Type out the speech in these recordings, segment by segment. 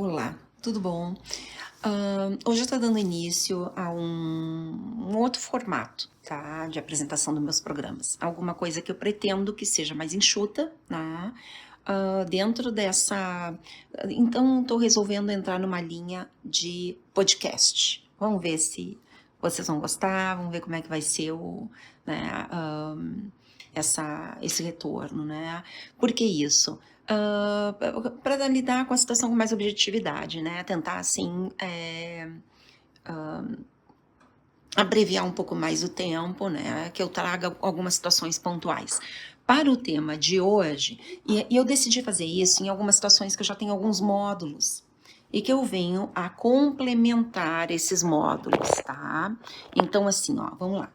Olá, tudo bom? Hoje eu estou dando início a um outro formato, tá? De apresentação dos meus programas. Alguma coisa que eu pretendo que seja mais enxuta, né? Dentro dessa. Então, estou resolvendo entrar numa linha de podcast. Vamos ver se vocês vão gostar, vamos ver como é que vai ser né, esse retorno, né? Por que isso? Para lidar com a situação com mais objetividade, né? Tentar, assim, abreviar um pouco mais o tempo, né? Que eu traga algumas situações pontuais. Para o tema de hoje, e eu decidi fazer isso em algumas situações que eu já tenho alguns módulos e que eu venho a complementar esses módulos, tá? Então, assim, ó, vamos lá.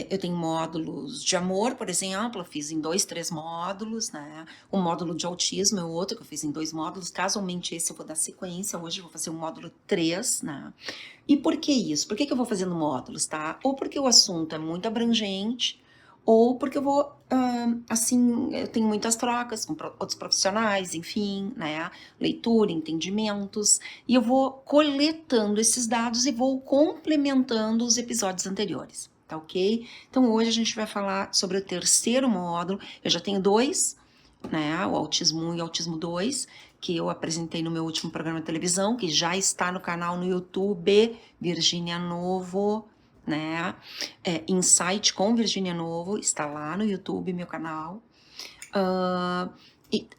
Eu tenho módulos de amor, por exemplo, eu fiz em 2, 3 módulos, né? O módulo de autismo é outro que eu fiz em 2 módulos. Casualmente, esse eu vou dar sequência. Hoje eu vou fazer o módulo 3, né? E por que isso? Por que eu vou fazendo módulos, tá? Ou porque o assunto é muito abrangente, ou porque eu vou, assim, eu tenho muitas trocas com outros profissionais, enfim, né? Leitura, entendimentos, e eu vou coletando esses dados e vou complementando os episódios anteriores. Tá ok? Então hoje a gente vai falar sobre o terceiro módulo. Eu já tenho 2, né? O Autismo 1 e o Autismo 2, que eu apresentei no meu último programa de televisão, que já está no canal no YouTube, Virgínia Novo, né? Insight com Virgínia Novo, está lá no YouTube, meu canal.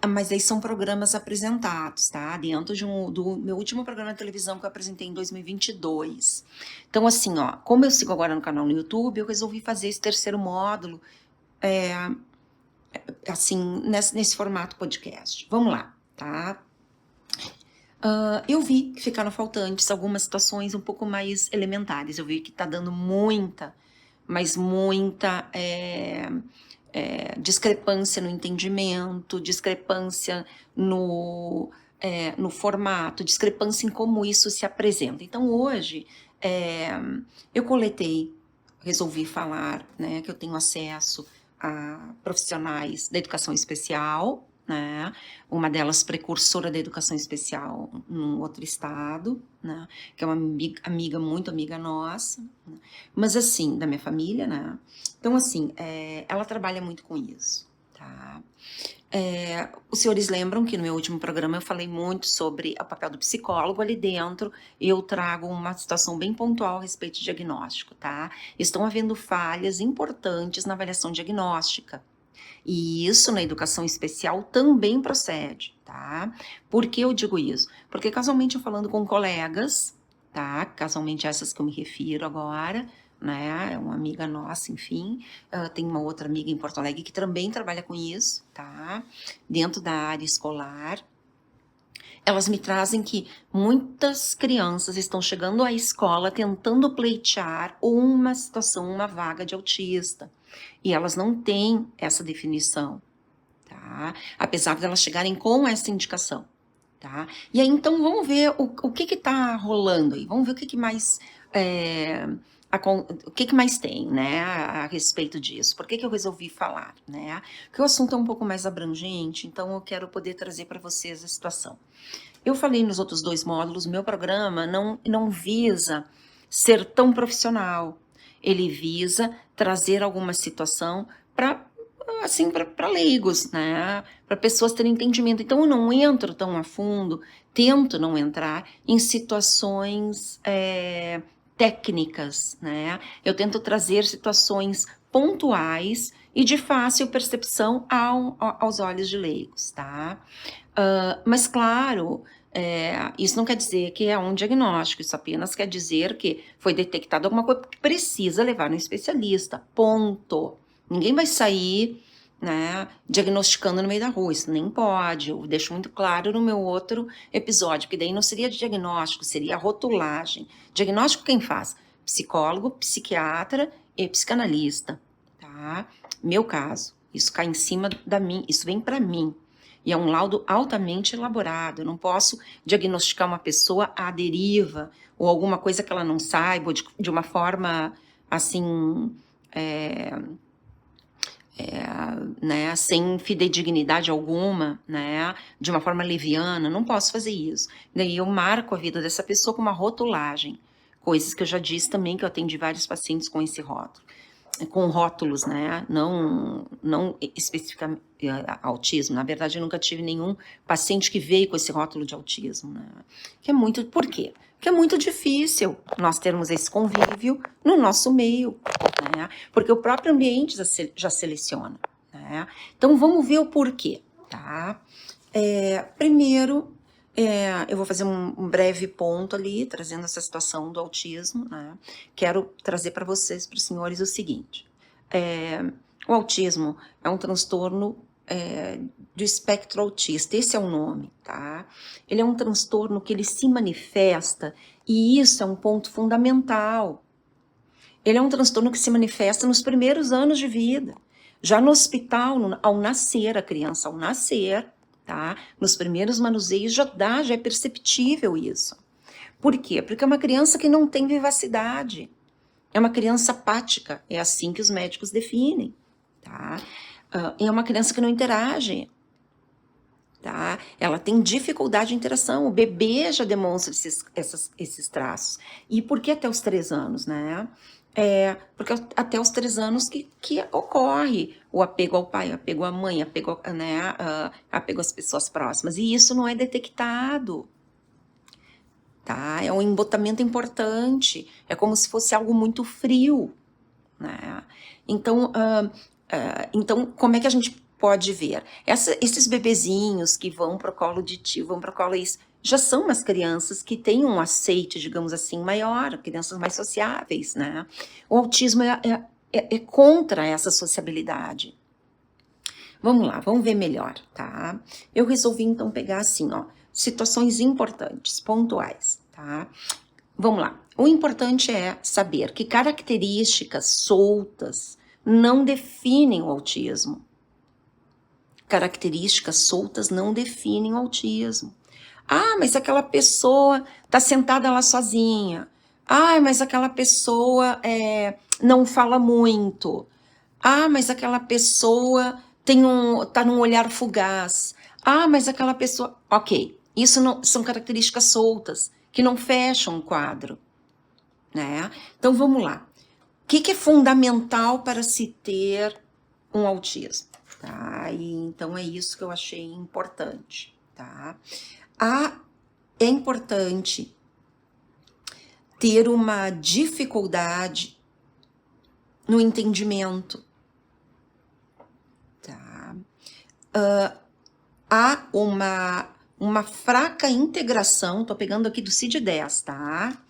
Mas aí são programas apresentados, tá? Dentro do meu último programa de televisão que eu apresentei em 2022. Então, assim, ó, como eu sigo agora no canal no YouTube, eu resolvi fazer esse terceiro módulo, assim, nesse formato podcast. Vamos lá, tá? Eu vi que ficaram faltantes algumas situações um pouco mais elementares. Eu vi que tá dando muita, mas muita discrepância no entendimento, discrepância no formato, discrepância em como isso se apresenta. Então, hoje, eu coletei, resolvi falar, né, que eu tenho acesso a profissionais da educação especial, né, uma delas precursora da educação especial num outro estado, né, que é uma amiga, muito amiga nossa, né, mas assim, da minha família, né, então assim, ela trabalha muito com isso, tá. Os senhores lembram que no meu último programa eu falei muito sobre o papel do psicólogo ali dentro, eu trago uma situação bem pontual a respeito de diagnóstico, tá? Estão havendo falhas importantes na avaliação diagnóstica, e isso na educação especial também procede, tá? Por que eu digo isso? Porque casualmente eu falando com colegas, tá? Casualmente essas que eu me refiro agora, né? É uma amiga nossa, enfim. Tem uma outra amiga em Porto Alegre que também trabalha com isso, tá? Dentro da área escolar. Elas me trazem que muitas crianças estão chegando à escola tentando pleitear uma situação, uma vaga de autista. E elas não têm essa definição, tá? Apesar de elas chegarem com essa indicação, tá? E aí, então, vamos ver o que tá rolando aí. Vamos ver o que mais... o que mais tem, né, a respeito disso. Por que eu resolvi falar, né? Porque o assunto é um pouco mais abrangente, então eu quero poder trazer para vocês a situação. Eu falei nos outros 2 módulos, meu programa não visa ser tão profissional. Ele visa trazer alguma situação para assim, para leigos, né? Para pessoas terem entendimento. Então, eu não entro tão a fundo, tento não entrar em situações técnicas, né? Eu tento trazer situações pontuais e de fácil percepção aos olhos de leigos, tá? Mas, claro, isso não quer dizer que é um diagnóstico, isso apenas quer dizer que foi detectado alguma coisa que precisa levar no especialista, ponto. Ninguém vai sair, né, diagnosticando no meio da rua, isso nem pode, eu deixo muito claro no meu outro episódio, que daí não seria diagnóstico, seria rotulagem. Diagnóstico quem faz? Psicólogo, psiquiatra e psicanalista, tá? Meu caso, isso cai em cima da mim, isso vem para mim. E é um laudo altamente elaborado. Eu não posso diagnosticar uma pessoa à deriva ou alguma coisa que ela não saiba, ou de uma forma assim né, sem fidedignidade alguma, né, de uma forma leviana, não posso fazer isso. Daí eu marco a vida dessa pessoa com uma rotulagem, coisas que eu já disse também, que eu atendi vários pacientes com esse rótulo, com rótulos, né, não especificamente autismo. Na verdade, eu nunca tive nenhum paciente que veio com esse rótulo de autismo, né, que é muito, por quê? Porque é muito difícil nós termos esse convívio no nosso meio, né, porque o próprio ambiente já seleciona, né. Então, vamos ver o porquê, tá? Primeiro, eu vou fazer um breve ponto ali, trazendo essa situação do autismo, né? Quero trazer para vocês, para os senhores, o seguinte. O autismo é um transtorno do espectro autista, esse é o nome, tá? Ele é um transtorno que ele se manifesta, e isso é um ponto fundamental. Ele é um transtorno que se manifesta nos primeiros anos de vida. Já no hospital, ao nascer, a criança ao nascer, tá? Nos primeiros manuseios já é perceptível isso. Por quê? Porque é uma criança que não tem vivacidade. É uma criança apática, é assim que os médicos definem, tá? É uma criança que não interage, tá? Ela tem dificuldade de interação, o bebê já demonstra esses traços. E por que até os 3 anos, né? Porque até os 3 anos que ocorre o apego ao pai, apego à mãe, apego, né, apego às pessoas próximas, e isso não é detectado, tá? É um embotamento importante, é como se fosse algo muito frio, né? Então, como é que a gente pode ver? Esses bebezinhos que vão para o colo de tio, vão para o colo isso, já são umas crianças que têm um aceite, digamos assim, maior, crianças mais sociáveis, né? O autismo é contra essa sociabilidade. Vamos lá, vamos ver melhor, tá? Eu resolvi então pegar assim, ó, situações importantes, pontuais, tá? Vamos lá. O importante é saber que características soltas não definem o autismo. Características soltas não definem o autismo. Ah, mas aquela pessoa tá sentada lá sozinha. Ah, mas aquela pessoa não fala muito. Ah, mas aquela pessoa tá num olhar fugaz. Ah, mas aquela pessoa... Ok, isso não são características soltas, que não fecham o quadro, né? Então, vamos lá. O que é fundamental para se ter um autismo? Tá? E, então, é isso que eu achei importante, tá? É importante ter uma dificuldade no entendimento, tá? Há uma fraca integração, tô pegando aqui do CID-10, tá?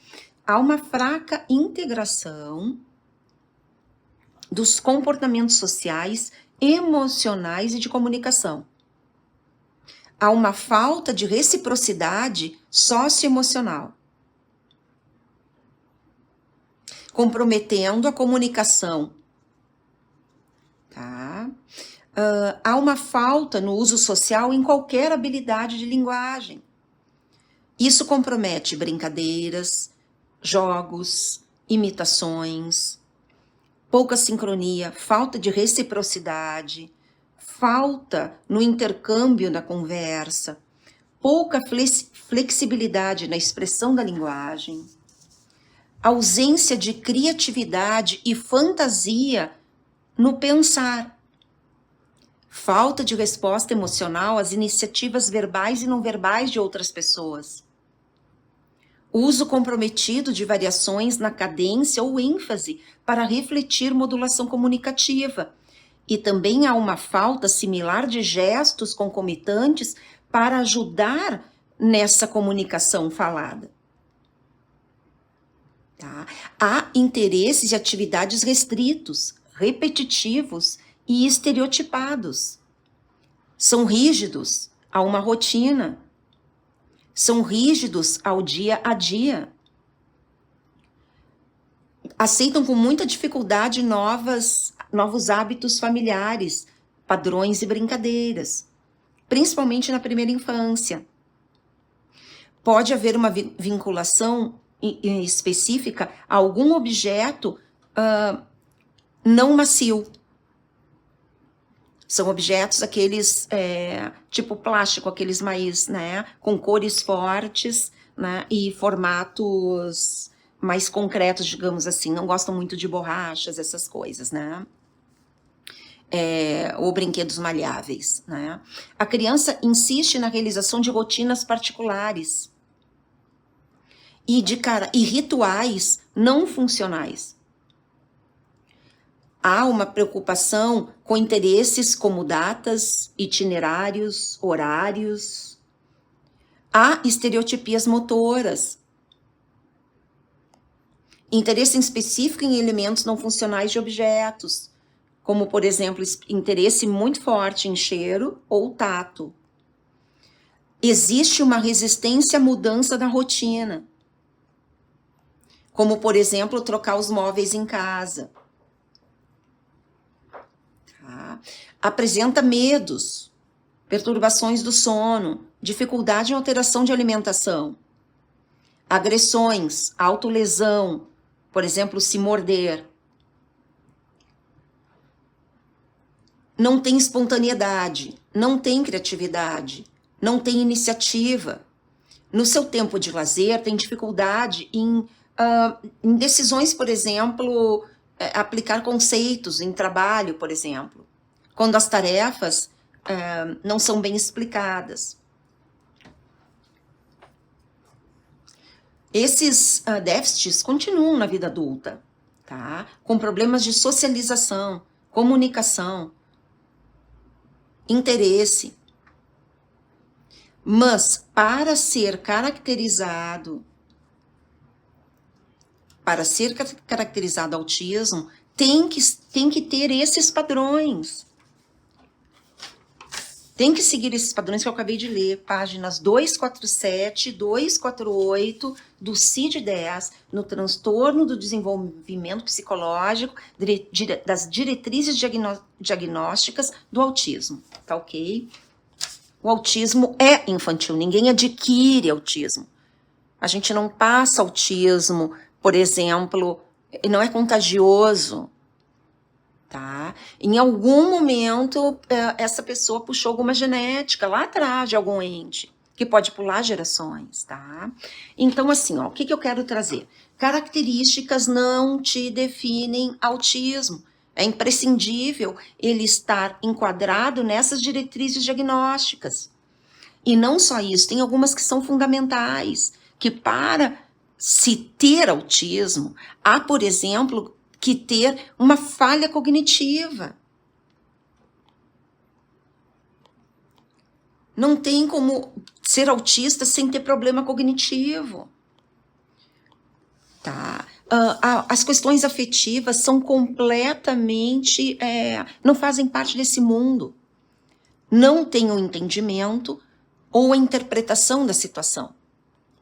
Há uma fraca integração dos comportamentos sociais, emocionais e de comunicação. Há uma falta de reciprocidade socioemocional, comprometendo a comunicação, tá? Há uma falta no uso social em qualquer habilidade de linguagem. Isso compromete brincadeiras, jogos, imitações, pouca sincronia, falta de reciprocidade, falta no intercâmbio da conversa, pouca flexibilidade na expressão da linguagem, ausência de criatividade e fantasia no pensar, falta de resposta emocional às iniciativas verbais e não verbais de outras pessoas, uso comprometido de variações na cadência ou ênfase para refletir modulação comunicativa. E também há uma falta similar de gestos concomitantes para ajudar nessa comunicação falada. Tá? Há interesses e atividades restritos, repetitivos e estereotipados. São rígidos a uma rotina. São rígidos ao dia a dia. Aceitam com muita dificuldade novos hábitos familiares, padrões e brincadeiras, principalmente na primeira infância. Pode haver uma vinculação específica a algum objeto não macio. São objetos aqueles tipo plástico, aqueles mais, né, com cores fortes, né, e formatos mais concretos, digamos assim. Não gostam muito de borrachas, essas coisas, né? Ou brinquedos maleáveis, né? A criança insiste na realização de rotinas particulares e rituais não funcionais. Há uma preocupação com interesses como datas, itinerários, horários. Há estereotipias motoras. Interesse específico em elementos não funcionais de objetos, como, por exemplo, interesse muito forte em cheiro ou tato. Existe uma resistência à mudança da rotina, como, por exemplo, trocar os móveis em casa. Apresenta medos, perturbações do sono, dificuldade em alteração de alimentação, agressões, autolesão, por exemplo, se morder. Não tem espontaneidade, não tem criatividade, não tem iniciativa. No seu tempo de lazer, tem dificuldade em decisões, por exemplo, aplicar conceitos em trabalho, por exemplo, quando as tarefas não são bem explicadas. Esses déficits continuam na vida adulta, tá? Com problemas de socialização, comunicação, interesse. Mas para ser caracterizado autismo, tem que ter esses padrões. Tem que seguir esses padrões que eu acabei de ler, páginas 247 e 248 do CID-10, no transtorno do desenvolvimento psicológico, das diretrizes diagnósticas do autismo, tá ok? O autismo é infantil, ninguém adquire autismo. A gente não passa autismo, por exemplo, não é contagioso, tá? Em algum momento, essa pessoa puxou alguma genética lá atrás de algum ente, que pode pular gerações, tá? Então, assim, ó, o que eu quero trazer? Características não te definem autismo. É imprescindível ele estar enquadrado nessas diretrizes diagnósticas. E não só isso, tem algumas que são fundamentais, que para se ter autismo, há, por exemplo, que ter uma falha cognitiva. Não tem como ser autista sem ter problema cognitivo. Tá? As questões afetivas são completamente... não fazem parte desse mundo. Não tem o entendimento ou a interpretação da situação.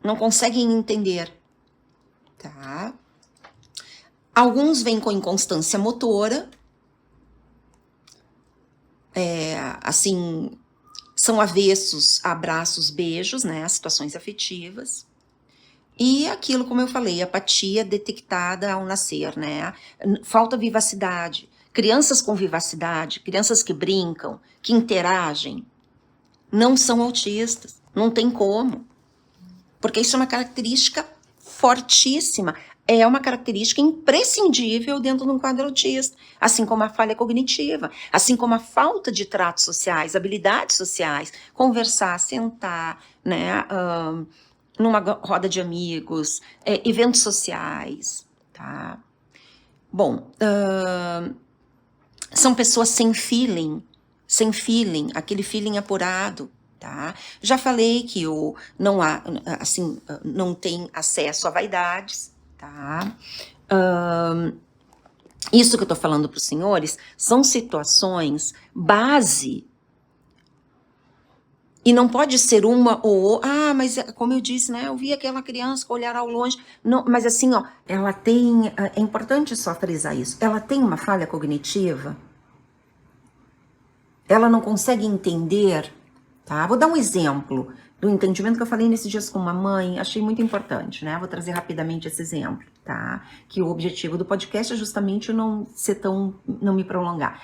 Não conseguem entender. Tá? Alguns vêm com inconstância motora, assim, são avessos a abraços, beijos, né, situações afetivas. E aquilo, como eu falei, apatia detectada ao nascer, né, falta vivacidade. Crianças com vivacidade, crianças que brincam, que interagem, não são autistas, não tem como. Porque isso é uma característica fortíssima, é uma característica imprescindível dentro de um quadro autista, assim como a falha cognitiva, assim como a falta de tratos sociais, habilidades sociais, conversar, sentar, né, numa roda de amigos, eventos sociais, tá? Bom, são pessoas sem feeling, aquele feeling apurado, tá? Já falei que não tem acesso a vaidades, tá? Isso que eu tô falando para os senhores são situações base. E não pode ser uma ou... mas como eu disse, né? Eu vi aquela criança com o olhar ao longe. Não, mas assim, ó, ela tem... É importante só frisar isso. Ela tem uma falha cognitiva. Ela não consegue entender, tá? Vou dar um exemplo do entendimento que eu falei nesses dias com uma mãe. Achei muito importante, né? Vou trazer rapidamente esse exemplo, tá? Que o objetivo do podcast é justamente não me prolongar.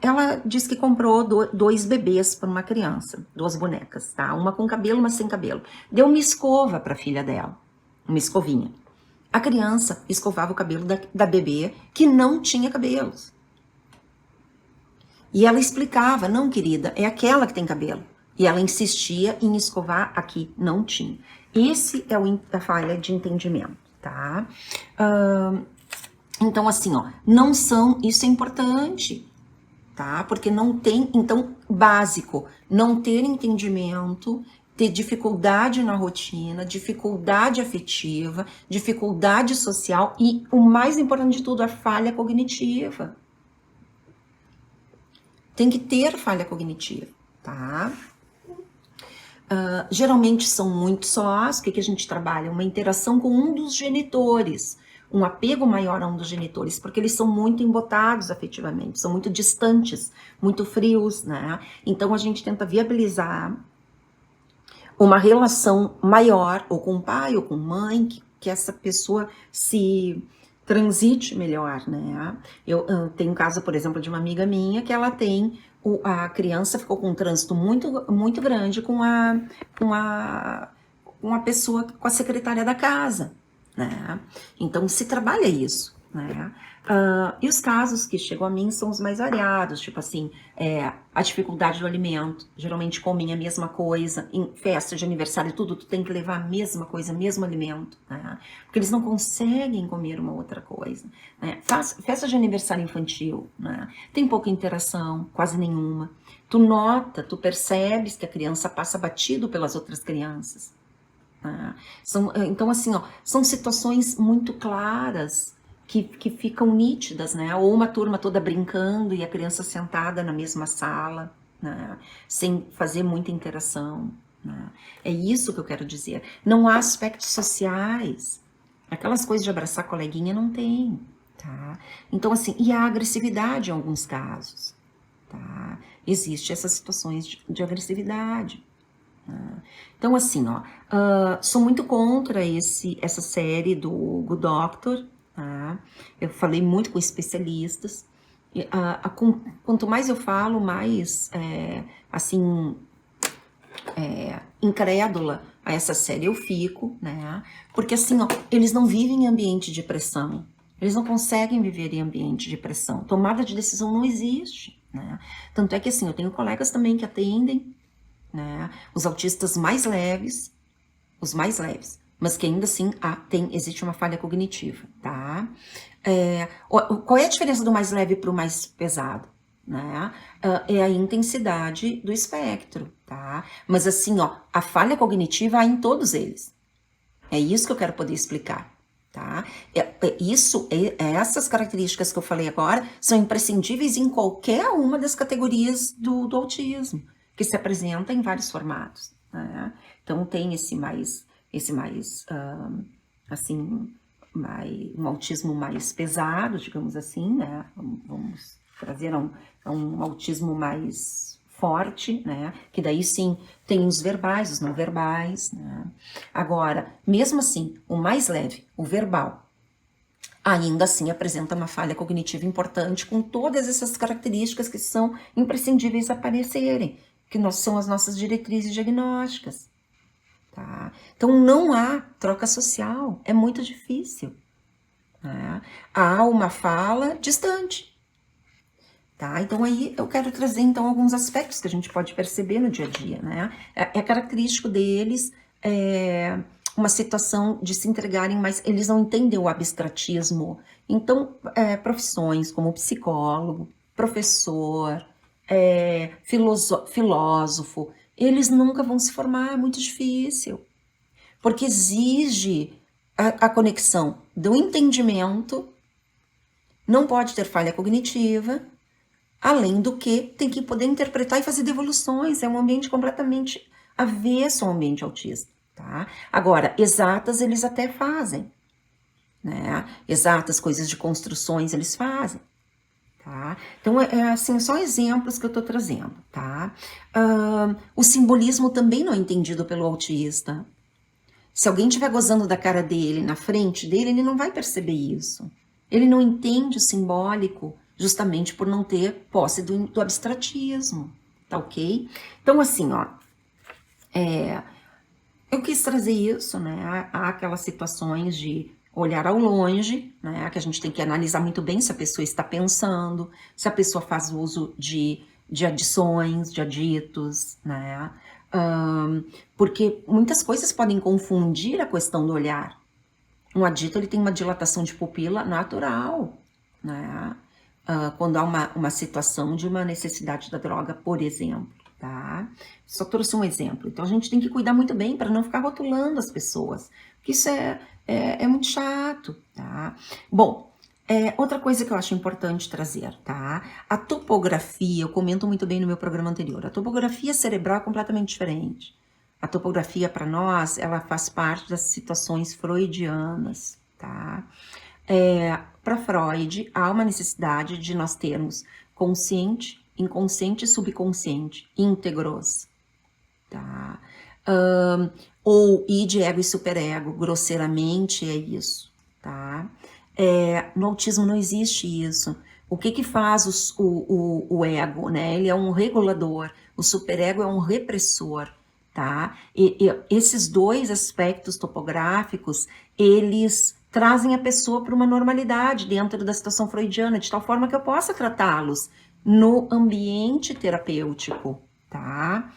ela diz que comprou dois bebês para uma criança, duas bonecas, tá? Uma com cabelo, uma sem cabelo. Deu uma escova para a filha dela, uma escovinha. A criança escovava o cabelo da bebê que não tinha cabelos. E ela explicava, não, querida, é aquela que tem cabelo. E ela insistia em escovar a que não tinha. Esse é a falha de entendimento, tá? Então, assim, ó, não são, isso é importante, tá? Porque não tem, então, básico, não ter entendimento, ter dificuldade na rotina, dificuldade afetiva, dificuldade social e, o mais importante de tudo, a falha cognitiva. Tem que ter falha cognitiva, tá? Geralmente são muito sós. O que a gente trabalha? Uma interação com um dos genitores, um apego maior a um dos genitores, porque eles são muito embotados afetivamente, são muito distantes, muito frios, né? Então a gente tenta viabilizar uma relação maior, ou com o pai, ou com mãe, que essa pessoa se transite melhor, né? Eu tenho um caso, por exemplo, de uma amiga minha, que ela tem, a criança ficou com um trânsito muito grande com a pessoa, com a secretária da casa, né? Então se trabalha isso, né? E os casos que chegam a mim são os mais variados, tipo assim, a dificuldade do alimento, geralmente comem a mesma coisa, em festa de aniversário tudo, tu tem que levar a mesma coisa, mesmo alimento, né? Porque eles não conseguem comer uma outra coisa, né? Festa de aniversário infantil, né? Tem pouca interação, quase nenhuma. Tu nota, tu percebes que a criança passa batido pelas outras crianças, né? Então assim, ó, são situações muito claras, que ficam nítidas, né? Ou uma turma toda brincando e a criança sentada na mesma sala, né? Sem fazer muita interação, né? É isso que eu quero dizer. Não há aspectos sociais. Aquelas coisas de abraçar coleguinha não tem, tá? Então, assim, e a agressividade em alguns casos, tá? Existe essas situações de agressividade. Então, assim, ó, sou muito contra essa série do Good Doctor, tá? Eu falei muito com especialistas. Quanto mais eu falo, mais, assim, incrédula a essa série eu fico, né? Porque, assim, ó, eles não vivem em ambiente de pressão. Eles não conseguem viver em ambiente de pressão. Tomada de decisão não existe, né? Tanto é que, assim, eu tenho colegas também que atendem, né, os autistas mais leves, os mais leves, mas que ainda assim existe uma falha cognitiva, tá? Qual é a diferença do mais leve para o mais pesado? Né? É a intensidade do espectro, tá? Mas assim, ó, a falha cognitiva há em todos eles. É isso que eu quero poder explicar, tá? Essas características que eu falei agora são imprescindíveis em qualquer uma das categorias do autismo, que se apresenta em vários formatos, né? Então tem assim, um autismo mais pesado, digamos assim, né? Vamos trazer um autismo mais forte, né? Que daí sim tem os verbais, os não verbais, né? Agora, mesmo assim, o mais leve, o verbal, ainda assim apresenta uma falha cognitiva importante com todas essas características que são imprescindíveis a aparecerem, que são as nossas diretrizes diagnósticas, tá? Então não há troca social, é muito difícil, né? Há uma fala distante, tá? Então aí eu quero trazer então alguns aspectos que a gente pode perceber no dia a dia, né? É característico deles, uma situação de se entregarem mais, eles não entendem o abstratismo. Então, profissões como psicólogo, professor, filósofo, eles nunca vão se formar, é muito difícil, porque exige a conexão do entendimento, não pode ter falha cognitiva, além do que tem que poder interpretar e fazer devoluções, é um ambiente completamente avesso ao ambiente autista, tá? Agora, exatas eles até fazem, né? Exatas, coisas de construções eles fazem, tá? Então, assim, só exemplos que eu tô trazendo, tá? O simbolismo também não é entendido pelo autista. Se alguém estiver gozando da cara dele, na frente dele, ele não vai perceber isso. Ele não entende o simbólico justamente por não ter posse do abstratismo, tá ok? Então, assim, ó, eu quis trazer isso, né? Há aquelas situações de olhar ao longe, né? Que a gente tem que analisar muito bem se a pessoa está pensando, se a pessoa faz uso de adições, de aditos, né? Porque muitas coisas podem confundir a questão do olhar. Um adito, ele tem uma dilatação de pupila natural, né? Quando há uma situação de uma necessidade da droga, por exemplo, tá? Só trouxe um exemplo. Então, a gente tem que cuidar muito bem para não ficar rotulando as pessoas, porque isso é muito chato, tá? Bom, outra coisa que eu acho importante trazer, tá? A topografia, eu comento muito bem no meu programa anterior, a topografia cerebral é completamente diferente. A topografia, para nós, ela faz parte das situações freudianas, tá? Para Freud, há uma necessidade de nós termos consciente, inconsciente e subconsciente íntegros, tá? Ou id, ego e superego, grosseiramente é isso, tá? No autismo não existe isso. O que faz o ego, né? Ele é um regulador, o superego é um repressor, tá? E esses dois aspectos topográficos, eles trazem a pessoa para uma normalidade dentro da situação freudiana, de tal forma que eu possa tratá-los no ambiente terapêutico, tá?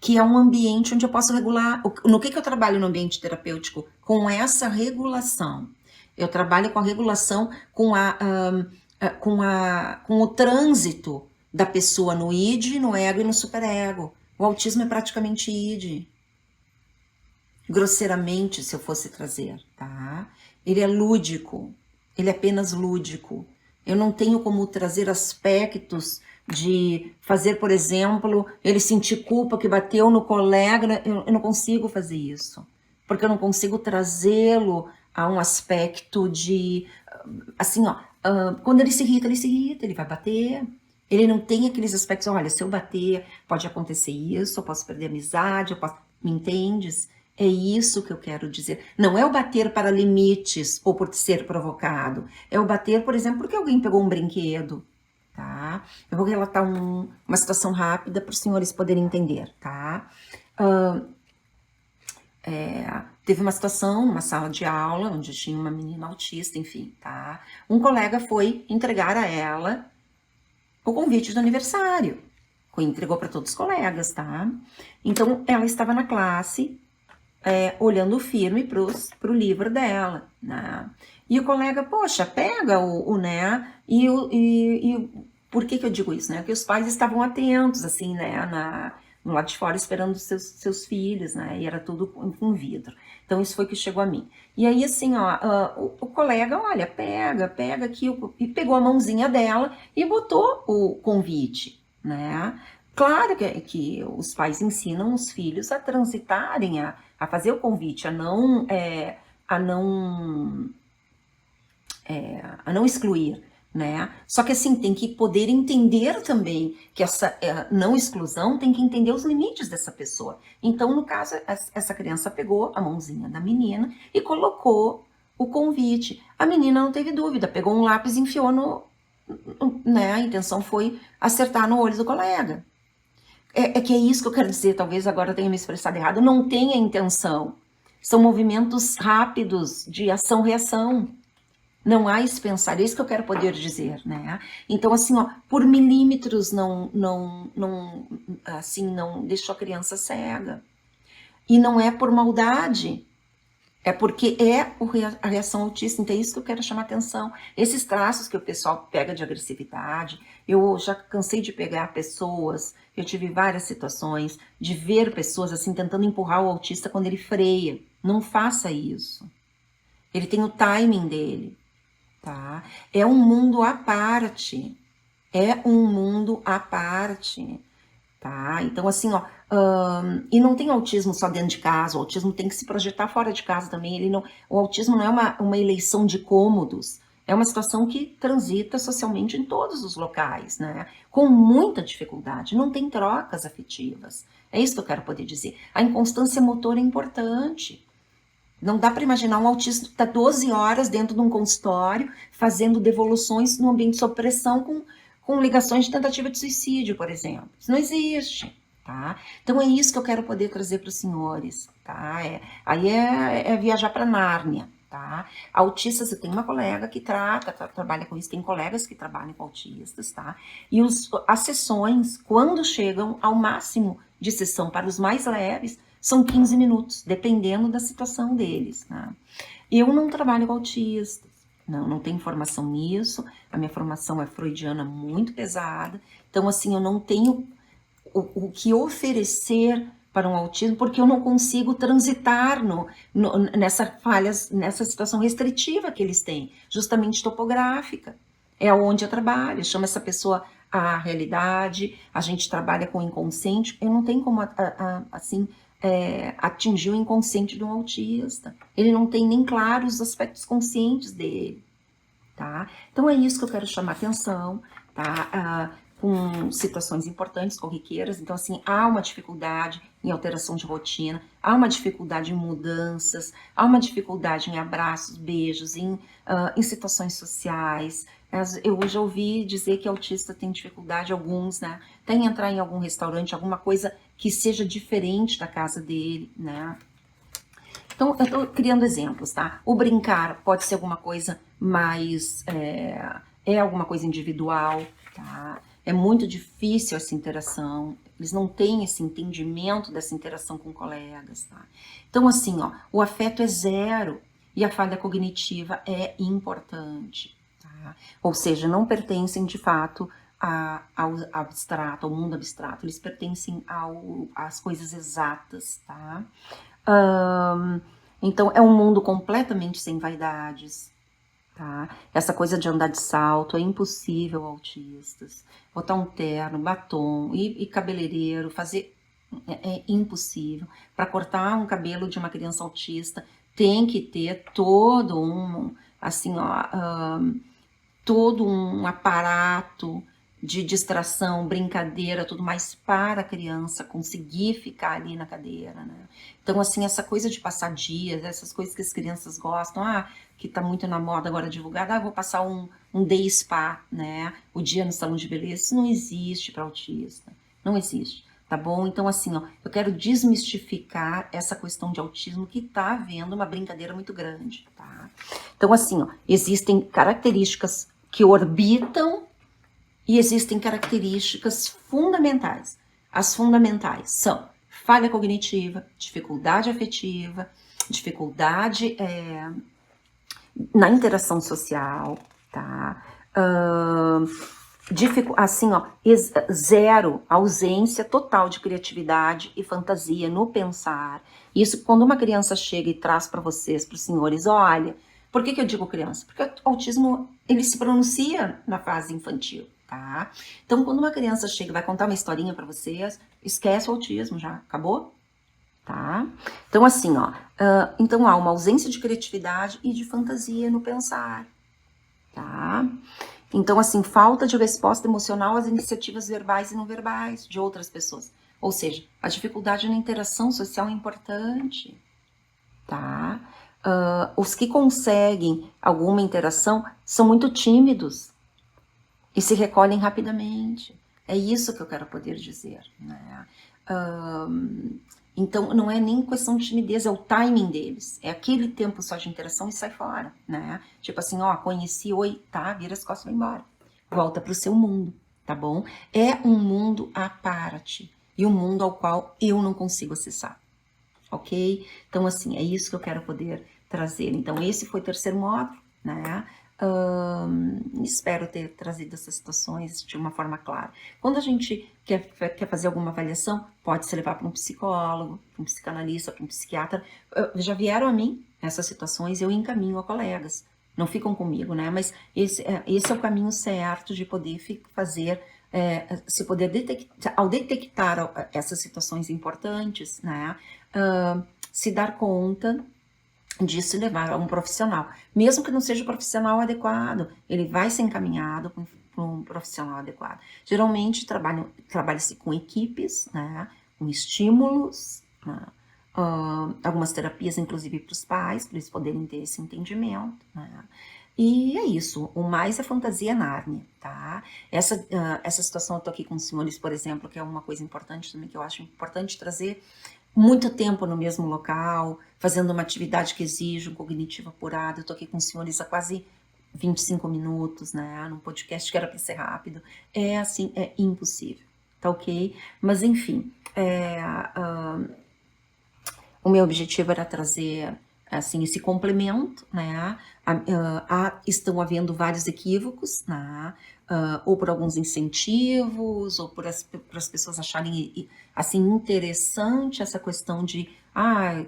Que é um ambiente onde eu posso regular. No que eu trabalho no ambiente terapêutico? Com essa regulação. Eu trabalho com a regulação, com o trânsito da pessoa no id, no ego e no superego. O autismo é praticamente id. Grosseiramente, se eu fosse trazer, tá? Ele é lúdico, ele é apenas lúdico. Eu não tenho como trazer aspectos de fazer, por exemplo, ele sentir culpa que bateu no colega, eu não consigo fazer isso, porque eu não consigo trazê-lo a um aspecto de, assim, ó, quando ele se irrita, ele vai bater. Ele não tem aqueles aspectos, olha, se eu bater, pode acontecer isso, eu posso perder a amizade, eu posso... Me entendes? É isso que eu quero dizer. Não é o bater para limites ou por ser provocado. É o bater, por exemplo, porque alguém pegou um brinquedo, tá? Eu vou relatar uma situação rápida para os senhores poderem entender, tá? Teve uma situação, uma sala de aula, onde tinha uma menina autista, enfim, tá? Um colega foi entregar a ela o convite do aniversário. Entregou para todos os colegas, tá? Então, ela estava na classe, olhando firme pro livro dela, né? E o colega, poxa, pega né? E por que eu digo isso, né? Porque os pais estavam atentos, assim, né? No lado de fora, esperando seus filhos, né? E era tudo com vidro. Então, isso foi que chegou a mim. E aí, assim, ó, o colega, olha, pega aqui, e pegou a mãozinha dela e botou o convite, né? Claro que os pais ensinam os filhos a transitarem, a fazer o convite, a não excluir, né? Só que assim, tem que poder entender também que essa não exclusão tem que entender os limites dessa pessoa. Então, no caso, essa criança pegou a mãozinha da menina e colocou o convite. A menina não teve dúvida, pegou um lápis e enfiou né? A intenção foi acertar no olho do colega. Que é isso que eu quero dizer, talvez agora eu tenha me expressado errado, não tem a intenção. São movimentos rápidos de ação-reação. Não há esse pensar, é isso que eu quero poder dizer, né? Então, assim, ó, por milímetros não deixou a criança cega. E não é por maldade, é porque a reação autista. Então é isso que eu quero chamar atenção. Esses traços que o pessoal pega de agressividade, eu já cansei de pegar pessoas, eu tive várias situações de ver pessoas assim tentando empurrar o autista quando ele freia. Não faça isso. Ele tem o timing dele, tá? É um mundo à parte. É um mundo à parte, tá? Então assim, ó, e não tem autismo só dentro de casa, o autismo tem que se projetar fora de casa também. O autismo não é uma eleição de cômodos, é uma situação que transita socialmente em todos os locais, né? Com muita dificuldade, não tem trocas afetivas. É isso que eu quero poder dizer. A inconstância motora é importante. Não dá para imaginar um autista que está 12 horas dentro de um consultório, fazendo devoluções num ambiente sob pressão com ligações de tentativa de suicídio, por exemplo. Isso não existe, tá? Então é isso que eu quero poder trazer para os senhores, tá? Aí é viajar para Nárnia, tá? Autista, você tem uma colega que trabalha com isso, tem colegas que trabalham com autistas, tá? E as sessões, quando chegam ao máximo de sessão para os mais leves, são 15 minutos, dependendo da situação deles, né? Eu não trabalho com autistas, não tenho formação nisso, a minha formação é freudiana muito pesada, então assim, eu não tenho o que oferecer para um autismo, porque eu não consigo transitar nessa situação restritiva que eles têm, justamente topográfica. É onde eu trabalho, chama essa pessoa a realidade, a gente trabalha com o inconsciente, eu não tenho como, assim, atingir o inconsciente de um autista. Ele não tem nem claro os aspectos conscientes dele, tá? Então é isso que eu quero chamar atenção, tá? Com situações importantes, corriqueiras. Então, assim, há uma dificuldade em alteração de rotina, há uma dificuldade em mudanças, há uma dificuldade em abraços, beijos, em situações sociais. Eu já ouvi dizer que autista tem dificuldade, alguns, né? Tem entrar em algum restaurante, alguma coisa que seja diferente da casa dele, né? Então, eu estou criando exemplos, tá? O brincar pode ser alguma coisa mais... alguma coisa individual, tá? É muito difícil essa interação, eles não têm esse entendimento dessa interação com colegas, tá? Então, assim, ó, o afeto é zero e a falha cognitiva é importante, tá? Ou seja, não pertencem, de fato, ao abstrato, ao mundo abstrato, eles pertencem às coisas exatas, tá? Então, é um mundo completamente sem vaidades, tá? Essa coisa de andar de salto é impossível autistas. Botar um terno, batom e cabeleireiro, fazer... É impossível. Para cortar um cabelo de uma criança autista, tem que ter todo assim, ó, todo um aparato de distração, brincadeira, tudo mais para a criança conseguir ficar ali na cadeira, né? Então, assim, essa coisa de passar dias, essas coisas que as crianças gostam, que tá muito na moda agora divulgada, vou passar um day spa, né? O dia no salão de beleza, isso não existe para autista, não existe, tá bom? Então, assim, ó, eu quero desmistificar essa questão de autismo que tá havendo uma brincadeira muito grande, tá? Então, assim, ó, existem características que orbitam e existem características fundamentais. As fundamentais são falha cognitiva, dificuldade afetiva, dificuldade na interação social, tá? Assim, ó, zero, ausência total de criatividade e fantasia no pensar. Isso, quando uma criança chega e traz para vocês, para os senhores, olha, por que eu digo criança? Porque o autismo, ele se pronuncia na fase infantil, tá? Então, quando uma criança chega e vai contar uma historinha para vocês, esquece o autismo já, acabou? Tá? Então, assim, ó, então há uma ausência de criatividade e de fantasia no pensar, tá? Então, assim, falta de resposta emocional às iniciativas verbais e não verbais de outras pessoas. Ou seja, a dificuldade na interação social é importante, tá? Os que conseguem alguma interação são muito tímidos e se recolhem rapidamente. É isso que eu quero poder dizer, né? Então, não é nem questão de timidez, é o timing deles. É aquele tempo só de interação e sai fora, né? Tipo assim, ó, conheci, oi, tá, vira as costas e vai embora. Volta pro seu mundo, tá bom? É um mundo à parte e um mundo ao qual eu não consigo acessar, ok? Então, assim, é isso que eu quero poder trazer. Então, esse foi o terceiro módulo, né? Espero ter trazido essas situações de uma forma clara. Quando a gente quer fazer alguma avaliação, pode se levar para um psicólogo, para um psicanalista, para um psiquiatra. Já vieram a mim essas situações, eu encaminho a colegas. Não ficam comigo, né? Mas esse é o caminho certo de poder fazer, se poder detectar, ao detectar essas situações importantes, né? Se dar conta disso e levar a um profissional. Mesmo que não seja o profissional adequado, ele vai ser encaminhado para um profissional adequado. Geralmente trabalha-se com equipes, né, com estímulos, né, algumas terapias, inclusive para os pais, para eles poderem ter esse entendimento, né? E é isso, o mais é fantasia Nárnia, tá? Essa situação, eu tô aqui com os senhores, por exemplo, que é uma coisa importante também, que eu acho importante trazer, muito tempo no mesmo local, fazendo uma atividade que exige um cognitivo apurado. Eu tô aqui com os senhores há quase 25 minutos, né? Num podcast que era para ser rápido. É assim, é impossível, tá ok? Mas enfim, o meu objetivo era trazer assim esse complemento, né? Estão havendo vários equívocos, né? Ou por alguns incentivos, ou por as pessoas acharem assim interessante essa questão de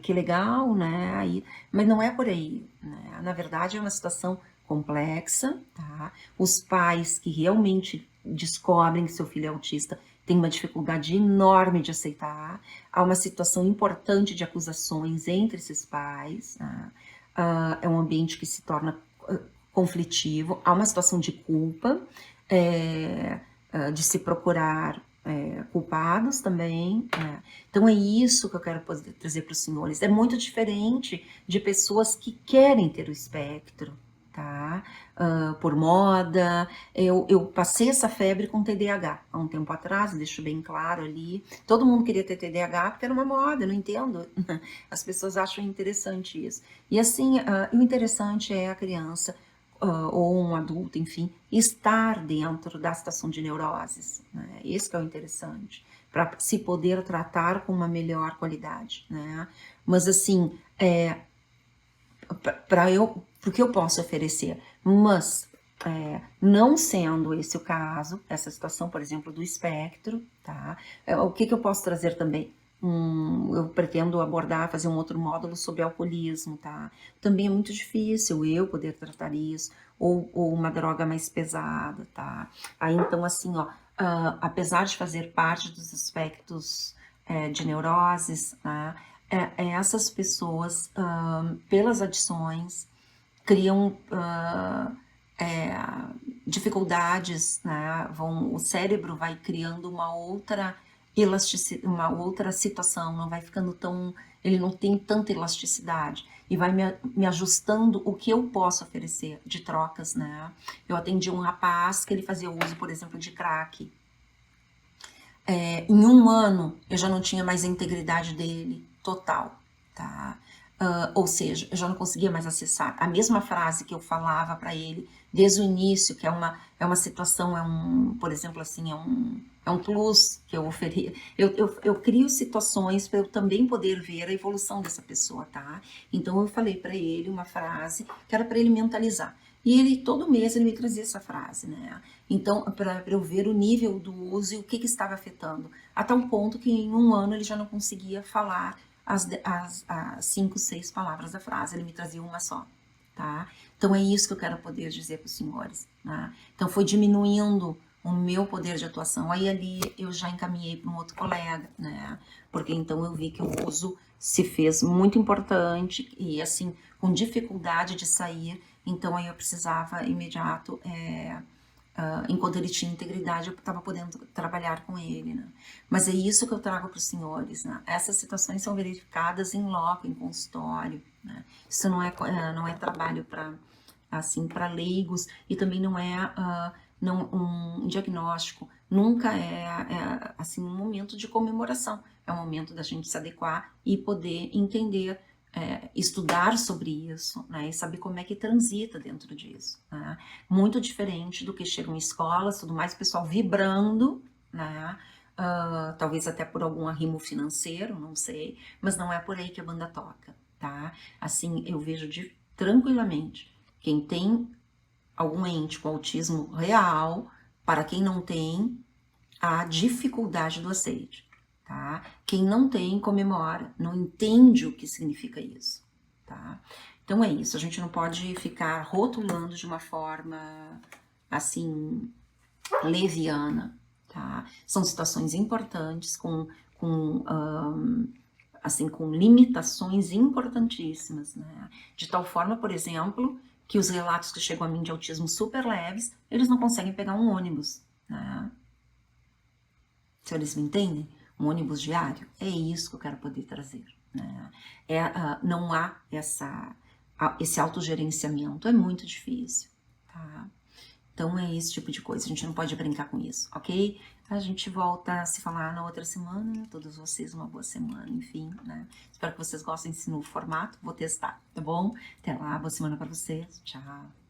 que legal, né? Mas não é por aí, né? Na verdade é uma situação complexa, tá? Os pais que realmente descobrem que seu filho é autista têm uma dificuldade enorme de aceitar. Há uma situação importante de acusações entre esses pais, né? É um ambiente que se torna conflitivo, há uma situação de culpa, de se procurar culpados também, né? Então é isso que eu quero poder trazer para os senhores. É muito diferente de pessoas que querem ter o espectro, tá? Por moda. Eu passei essa febre com TDAH há um tempo atrás, deixo bem claro ali. Todo mundo queria ter TDAH porque era uma moda, eu não entendo. As pessoas acham interessante isso. E assim, o interessante é a criança, ou um adulto, enfim, estar dentro da situação de neuroses, né? Esse que é o interessante, para se poder tratar com uma melhor qualidade, né? Mas assim, porque eu posso oferecer, mas não sendo esse o caso, essa situação, por exemplo, do espectro, tá? O que eu posso trazer também? Eu pretendo abordar, fazer um outro módulo sobre alcoolismo, tá? Também é muito difícil eu poder tratar isso, ou uma droga mais pesada, tá? Aí então, assim, ó, apesar de fazer parte dos aspectos de neuroses, tá? Essas pessoas, pelas adições, criam dificuldades, né? O cérebro vai criando uma outra situação, não vai ficando tão, ele não tem tanta elasticidade e vai me ajustando o que eu posso oferecer de trocas, né? Eu atendi um rapaz que ele fazia uso, por exemplo, de crack. Em um ano eu já não tinha mais a integridade dele total, tá? Ou seja, eu já não conseguia mais acessar a mesma frase que eu falava para ele desde o início, que é uma situação, por exemplo, assim, é um plus que eu ofereço. Eu crio situações para eu também poder ver a evolução dessa pessoa, tá? Então eu falei para ele uma frase que era para ele mentalizar. E ele, todo mês, ele me trazia essa frase, né? Então, para eu ver o nível do uso e o que estava afetando. A tal ponto que em um ano ele já não conseguia falar as 5, 6 palavras da frase. Ele me trazia uma só, tá? Então, é isso que eu quero poder dizer para os senhores, né? Então, foi diminuindo o meu poder de atuação. Aí, ali, eu já encaminhei para um outro colega, né? Porque, então, eu vi que o uso se fez muito importante e, assim, com dificuldade de sair. Então, aí eu precisava, imediato, enquanto ele tinha integridade, eu estava podendo trabalhar com ele, né? Mas é isso que eu trago para os senhores, né? Essas situações são verificadas em loco, em consultório, né? Isso não é trabalho para assim, para leigos, e também não é um diagnóstico, nunca assim um momento de comemoração, é um momento da gente se adequar e poder entender, estudar sobre isso, né, e saber como é que transita dentro disso, né? Muito diferente do que chega em escolas, tudo mais, o pessoal vibrando, né? Talvez até por algum arrimo financeiro, não sei, mas não é por aí que a banda toca, tá? Assim, eu vejo tranquilamente quem tem algum ente com autismo real, para quem não tem, a dificuldade do aceite, tá? Quem não tem, comemora, não entende o que significa isso, tá? Então é isso, a gente não pode ficar rotulando de uma forma, assim, leviana, tá? São situações importantes, assim, com limitações importantíssimas, né? De tal forma, por exemplo, que os relatos que chegam a mim de autismo super leves, eles não conseguem pegar um ônibus, né? Se eles me entendem, um ônibus diário, é isso que eu quero poder trazer, né? Não há esse autogerenciamento, é muito difícil, tá? Então é esse tipo de coisa, a gente não pode brincar com isso, ok? A gente volta a se falar na outra semana, todos vocês uma boa semana, enfim, né? Espero que vocês gostem desse novo formato, vou testar, tá bom? Até lá, boa semana pra vocês, tchau!